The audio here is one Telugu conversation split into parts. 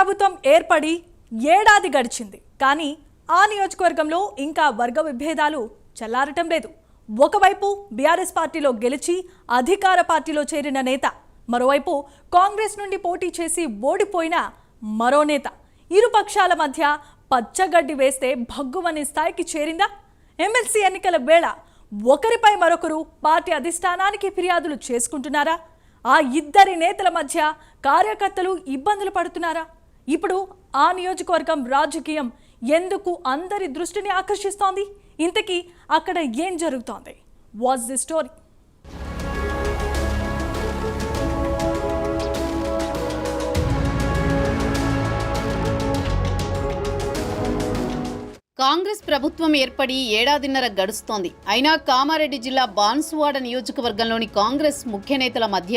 ప్రభుత్వం ఏర్పడి ఏడాది గడిచింది. కానీ ఆ నియోజకవర్గంలో ఇంకా వర్గ విభేదాలు చల్లారటం లేదు. ఒకవైపు బీఆర్ఎస్ పార్టీలో గెలిచి అధికార పార్టీలో చేరిన నేత, మరోవైపు కాంగ్రెస్ నుండి పోటీ చేసి ఓడిపోయిన మరో నేత. ఇరు పక్షాల మధ్య పచ్చగడ్డి వేస్తే భగ్గుమనే స్థాయికి చేరిందా? ఎమ్మెల్సీ ఎన్నికల వేళ ఒకరిపై మరొకరు పార్టీ అధిష్టానానికి ఫిర్యాదులు చేసుకుంటున్నారా? ఆ ఇద్దరి నేతల మధ్య కార్యకర్తలు ఇబ్బందులు పడుతున్నారా? ఇప్పుడు ఆ నియోజకవర్గం రాజకీయం ఎందుకు అందరి దృష్టిని ఆకర్షిస్తోంది? ఇంతకీ అక్కడ ఏం జరుగుతోంది? What's the story? కాంగ్రెస్ ప్రభుత్వం ఏర్పడి ఏడాదిన్నర గడుస్తోంది. అయినా కామారెడ్డి జిల్లా బాన్సువాడ నియోజకవర్గంలోని కాంగ్రెస్ ముఖ్య నేతల మధ్య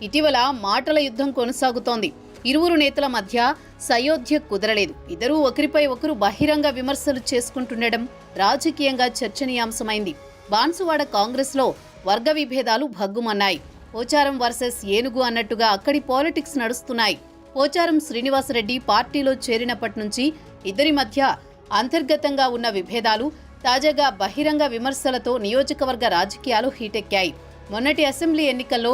ఇటీవల మాటల యుద్ధం కొనసాగుతోంది. ఇరువురు నేతల మధ్య సయోధ్య కుదరలేదు. ఇద్దరూ ఒకరిపై ఒకరు బహిరంగ విమర్శలు చేసుకుంటుండడం రాజకీయంగా చర్చనీయాంశమైంది. బాన్సువాడ కాంగ్రెస్లో వర్గ విభేదాలు భగ్గుమన్నాయి. పోచారం వర్సెస్ ఏనుగు అన్నట్టుగా అక్కడి పాలిటిక్స్ నడుస్తున్నాయి. పోచారం శ్రీనివాసరెడ్డి పార్టీలో చేరినప్పటి నుంచి ఇద్దరి మధ్య అంతర్గతంగా ఉన్న విభేదాలు తాజాగా బహిరంగ విమర్శలతో నియోజకవర్గ రాజకీయాలు హీటెక్కాయి. మొన్నటి అసెంబ్లీ ఎన్నికల్లో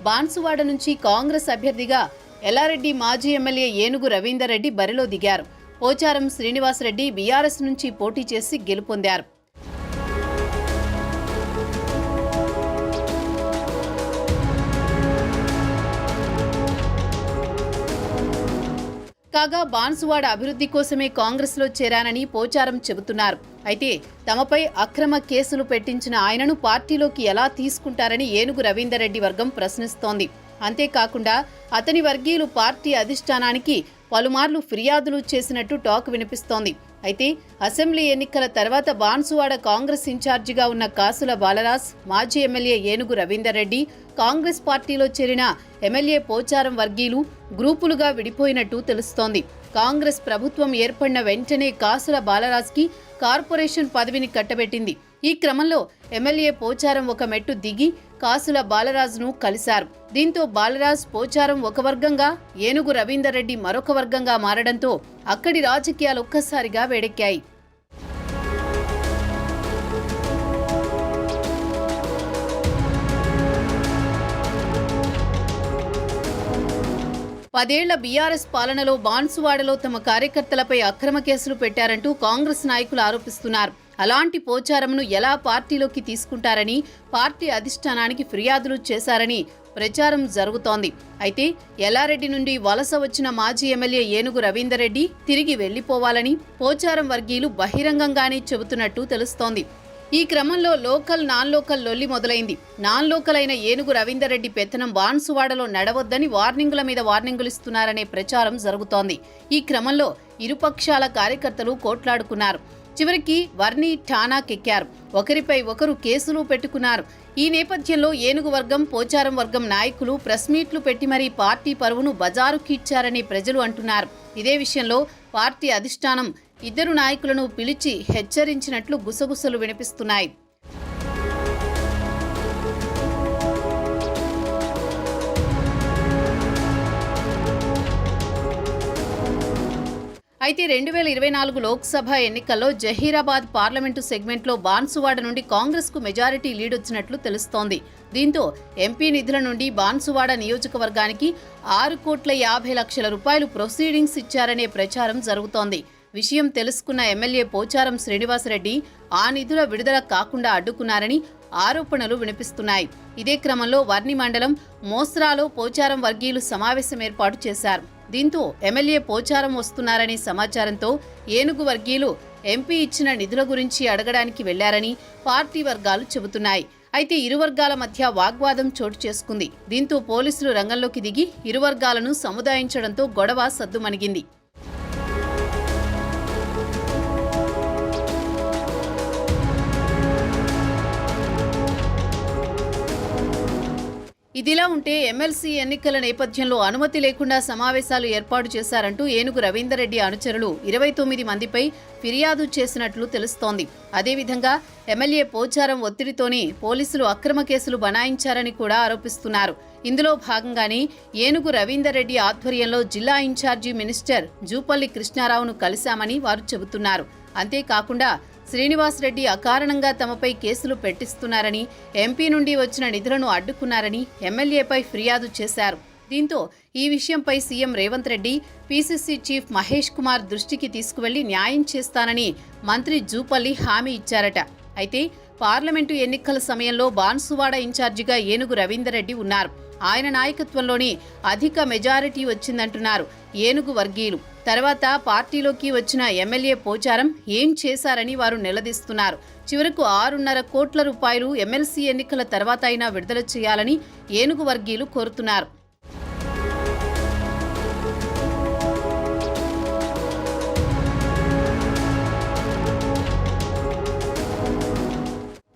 బాన్సువాడ నుంచి కాంగ్రెస్ అభ్యర్థిగా ఎల్లారెడ్డి మాజీ ఎమ్మెల్యే ఏనుగు రవీందర్ రెడ్డి బరిలో దిగారు. పోచారం శ్రీనివాసరెడ్డి బీఆర్ఎస్ నుంచి పోటీ చేసి గెలుపొందారు. కాగా బాన్సువాడ అభివృద్ధి కోసమే కాంగ్రెస్లో చేరానని పోచారం చెబుతున్నారు. అయితే తమపై అక్రమ కేసులు పెట్టించిన ఆయనను పార్టీలోకి ఎలా తీసుకుంటారని ఏనుగు రవీందర్ రెడ్డి వర్గం ప్రశ్నిస్తోంది. అంతేకాకుండా అతని వర్గీయులు పార్టీ అధిష్టానానికి పలుమార్లు ఫిర్యాదులు చేసినట్టు టాక్ వినిపిస్తోంది. అయితే అసెంబ్లీ ఎన్నికల తర్వాత బాన్సువాడ కాంగ్రెస్ ఇన్ఛార్జిగా ఉన్న కాసుల బాలరాజ్, మాజీ ఎమ్మెల్యే ఏనుగు రవీందర్ రెడ్డి, కాంగ్రెస్ పార్టీలో చేరిన ఎమ్మెల్యే పోచారం వర్గీయులు గ్రూపులుగా విడిపోయినట్టు తెలుస్తోంది. కాంగ్రెస్ ప్రభుత్వం ఏర్పడిన వెంటనే కాసుల బాలరాజ్కి కార్పొరేషన్ పదవిని కట్టబెట్టింది. ఈ క్రమంలో ఎమ్మెల్యే పోచారం ఒక మెట్టు దిగి కాసుల బాలరాజ్ను కలిశారు. దీంతో బాలరాజ్, పోచారం ఒక వర్గంగా, ఏనుగు రవీందర్ రెడ్డి మరొక వర్గంగా మారడంతో అక్కడి రాజకీయాలు ఒక్కసారిగా వేడెక్కాయి. పదేళ్ల బీఆర్ఎస్ పాలనలో బాన్సువాడలో తమ కార్యకర్తలపై అక్రమ కేసులు పెట్టారంటూ కాంగ్రెస్ నాయకులు ఆరోపిస్తున్నారు. అలాంటి పోచారంను ఎలా పార్టీలోకి తీసుకుంటారని పార్టీ అధిష్టానానికి ఫిర్యాదులు చేశారని ప్రచారం జరుగుతోంది. అయితే ఎల్లారెడ్డి నుండి వలస వచ్చిన మాజీ ఎమ్మెల్యే ఏనుగు రవీందర్ రెడ్డి తిరిగి వెళ్లిపోవాలని పోచారం వర్గీయులు బహిరంగంగానే చెబుతున్నట్టు తెలుస్తోంది. ఈ క్రమంలో లోకల్ నాన్ లోకల్ లొల్లి మొదలైంది. నాన్ లోకల్ అయిన ఏనుగు రవీందర్ రెడ్డి పెత్తనం బాన్సువాడలో నడవద్దని వార్నింగుల మీద వార్నింగులు ఇస్తున్నారనే ప్రచారం జరుగుతోంది. ఈ క్రమంలో ఇరుపక్షాల కార్యకర్తలు కోట్లాడుకున్నారు. చివరికి వర్ణి ఠానాకెక్కారు. ఒకరిపై ఒకరు కేసులు పెట్టుకున్నారు. ఈ నేపథ్యంలో ఏనుగు వర్గం, పోచారం వర్గం నాయకులు ప్రెస్ మీట్లు పెట్టి మరీ పార్టీ పరువును బజారుకిచ్చారని ప్రజలు అంటున్నారు. ఇదే విషయంలో పార్టీ అధిష్టానం ఇద్దరు నాయకులను పిలిచి హెచ్చరించినట్లు గుసగుసలు వినిపిస్తున్నాయి. అయితే 2024 లోక్సభ ఎన్నికల్లో జహీరాబాద్ పార్లమెంటు సెగ్మెంట్లో బాన్సువాడ నుండి కాంగ్రెస్కు మెజారిటీ లీడొచ్చినట్లు తెలుస్తోంది. దీంతో ఎంపీ నిధుల నుండి బాన్సువాడ నియోజకవర్గానికి 6,50,00,000 రూపాయలు ప్రొసీడింగ్స్ ఇచ్చారనే ప్రచారం జరుగుతోంది. విషయం తెలుసుకున్న ఎమ్మెల్యే పోచారం శ్రీనివాసరెడ్డి ఆ నిధుల విడుదల కాకుండా అడ్డుకున్నారని ఆరోపణలు వినిపిస్తున్నాయి. ఇదే క్రమంలో వర్ణి మండలం మోస్రాలో పోచారం వర్గీయులు సమావేశం ఏర్పాటు చేశారు. దీంతో ఎమ్మెల్యే పోచారం వస్తున్నారనే సమాచారంతో ఏనుగు వర్గీయులు ఎంపీ ఇచ్చిన నిధుల గురించి అడగడానికి వెళ్లారని పార్టీ వర్గాలు చెబుతున్నాయి. అయితే ఇరు వర్గాల మధ్య వాగ్వాదం చోటు చేసుకుంది. దీంతో పోలీసులు రంగంలోకి దిగి ఇరు వర్గాలను సముదాయించడంతో గొడవ సద్దుమణిగింది. ఇదిలా ఉంటే ఎమ్మెల్సీ ఎన్నికల నేపథ్యంలో అనుమతి లేకుండా సమావేశాలు ఏర్పాటు చేశారంటూ ఏనుగు రవీందర్ రెడ్డి అనుచరులు 29 మందిపై ఫిర్యాదు చేసినట్లు తెలుస్తోంది. అదేవిధంగా ఎమ్మెల్యే పోచారం ఒత్తిడితోనే పోలీసులు అక్రమ కేసులు బనాయించారని కూడా ఆరోపిస్తున్నారు. ఇందులో భాగంగానే ఏనుగు రవీందర్ రెడ్డి ఆధ్వర్యంలో జిల్లా ఇన్ఛార్జి మినిస్టర్ జూపల్లి కృష్ణారావును కలిశామని వారు చెబుతున్నారు. అంతేకాకుండా శ్రీనివాస్ రెడ్డి అకారణంగా తమపై కేసులు పెట్టిస్తున్నారని, ఎంపీ నుండి వచ్చిన నిధులను అడ్డుకున్నారని ఎమ్మెల్యేపై ఫిర్యాదు చేశారు. దీంతో ఈ విషయంపై CM Revanth Reddy PCC chief Mahesh Kumar దృష్టికి తీసుకువెళ్లి న్యాయం చేస్తానని మంత్రి జూపల్లి హామీ ఇచ్చారట. అయితే పార్లమెంటు ఎన్నికల సమయంలో బాన్సువాడ ఇన్ఛార్జిగా ఏనుగు రవీందర్ రెడ్డి ఉన్నారు. ఆయన నాయకత్వంలోనే అధిక మెజారిటీ వచ్చిందంటున్నారు ఏనుగు వర్గీయులు. తర్వాత పార్టీలోకి వచ్చిన ఎమ్మెల్యే పోచారం ఏం చేశారని వారు నిలదీస్తున్నారు. చివరకు 6.5 కోట్ల రూపాయలు ఎమ్మెల్సీ ఎన్నికల తర్వాత అయినా విడుదల చేయాలని ఏనుగు వర్గీయులు కోరుతున్నారు.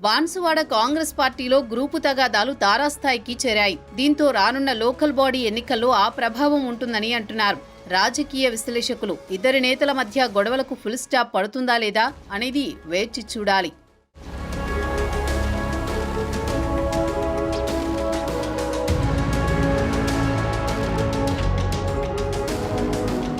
బాన్సువాడ కాంగ్రెస్ పార్టీలో గ్రూపు తగాదాలు తారాస్థాయికి చేరాయి. దీంతో రానున్న లోకల్ బాడీ ఎన్నికల్లో ఆ ప్రభావం ఉంటుందని అంటున్నారు రాజకీయ విశ్లేషకులు. ఇద్దరి నేతల మధ్య గొడవలకు ఫుల్ స్టాప్ పడుతుందా లేదా అనేది వేచి చూడాలి.